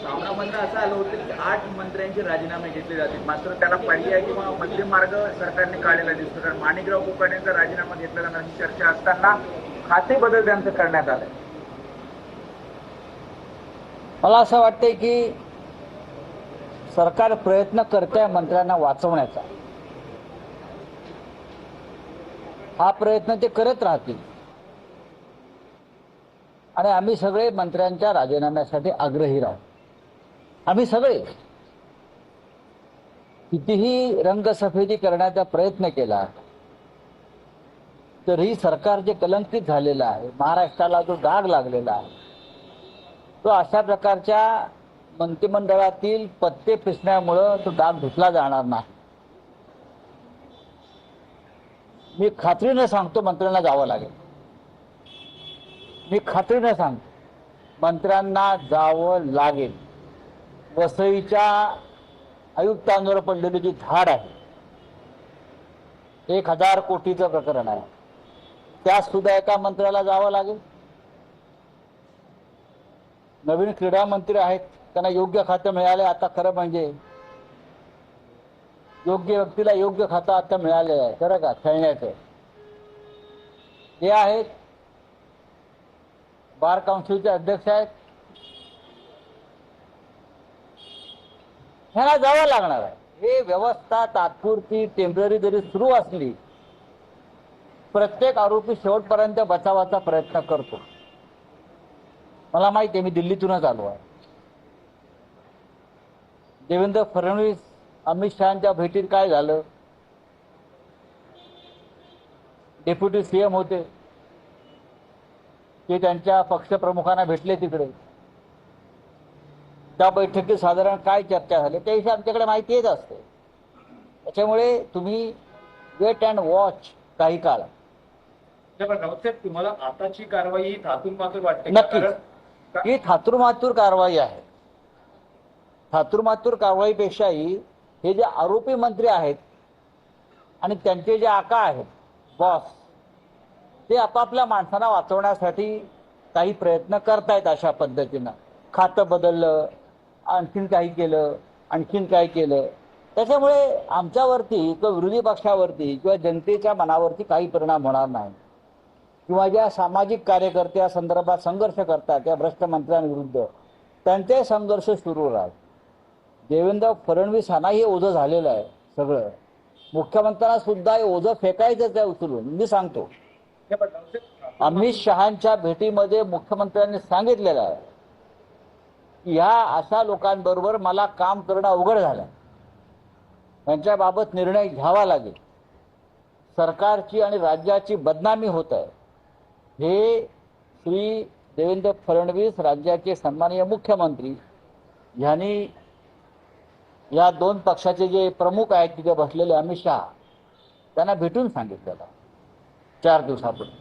सामनामध्ये असं आलं होतं की 8 मंत्र्यांचे राजीनामे घेतले जातील, मात्र त्याला पर्याय किंवा मध्यम मार्ग सरकारने काढलेला दिसतो. कारण माणिकराव कोकाटेंचा राजीनामा घेतला जाणार ही चर्चा असताना खाते बदल त्यांचं करण्यात आलंय. मला असं वाटतंय की सरकार प्रयत्न करते मंत्र्यांना वाचवण्याचा. हा प्रयत्न ते करत राहतील आणि आम्ही सगळे मंत्र्यांच्या राजीनाम्यासाठी आग्रही राहू. आम्ही सगळे कितीही रंगसफेदी करण्याचा प्रयत्न केला तरीही सरकार जे कलंकित झालेलं आहे, महाराष्ट्राला जो डाग लागलेला आहे, तो अशा प्रकारच्या मंत्रिमंडळातील पत्ते फिसण्यामुळे तो डाग धुतला जाणार नाही. मी खात्रीने सांगतो मंत्र्यांना जावं लागेल. मी खात्रीने सांगतो मंत्र्यांना जावं लागेल. वसईच्या आयुक्तांवर पडलेली जी धाड आहे, 1000 कोटीचं प्रकरण आहे, त्यात सुद्धा एका मंत्र्याला जावं लागेल. नवीन क्रीडा मंत्री आहेत, त्यांना योग्य खातं मिळाले. आता खरं म्हणजे योग्य व्यक्तीला योग्य खातं आता मिळालेलं आहे खरं का खेळण्याचं. ते आहेत बार काउन्सिलचे अध्यक्ष आहेत. ह्याला जावं लागणार आहे. हे व्यवस्था तात्पुरती टेम्पररी जरी सुरू असली, प्रत्येक आरोपी शेवटपर्यंत बचावाचा प्रयत्न करतो. मला माहिती आहे, मी दिल्लीतूनच आलो आहे. देवेंद्र फडणवीस अमित शहांच्या भेटीत काय झालं? डेप्युटी सीएम होते, ते त्यांच्या पक्षप्रमुखांना भेटले तिकडे. त्या बैठकीत साधारण काय चर्चा झाली त्याविषयी आमच्याकडे माहिती येत असते. त्याच्यामुळे तुम्ही वेट अँड वॉच काही काळ. तुम्हाला आताची कारवाई ही थातूरमातूर वाटते? नक्कीच ही थातूरमातूर कारवाई आहे. थातूरमातूर कारवाईपेक्षाही हे जे आरोपी मंत्री आहेत आणि त्यांचे जे आका आहेत, बॉस, ते आपापल्या माणसांना वाचवण्यासाठी काही प्रयत्न करतायत. अशा पद्धतीनं खातं बदललं, आणखीन काही केलं, आणखीन काय केलं. त्याच्यामुळे आमच्यावरती किंवा विरोधी पक्षावरती किंवा जनतेच्या मनावरती काही परिणाम होणार नाही. किंवा ज्या सामाजिक कार्यकर्त्या संदर्भात संघर्ष करतात त्या भ्रष्ट मंत्र्यांविरुद्ध, त्यांचे संघर्ष सुरू राहतात. देवेंद्र फडणवीसांना हे ओझं झालेलं आहे सगळं. मुख्यमंत्र्यांना सुद्धा हे ओझं फेकायचंच आहे उचलून. मी सांगतो, अमित शहांच्या भेटीमध्ये मुख्यमंत्र्यांनी सांगितलेलं आहे की ह्या अशा लोकांबरोबर मला काम करणं अवघड झालं, त्यांच्याबाबत निर्णय घ्यावा लागेल. सरकारची आणि राज्याची बदनामी होत आहे. हे श्री देवेंद्र फडणवीस, राज्याचे सन्माननीय मुख्यमंत्री, यांनी या 2 पक्षाचे जे प्रमुख आहेत तिथे बसलेले अमित शहा, त्यांना भेटून सांगितलेलं 4 दिवसापूर्वी.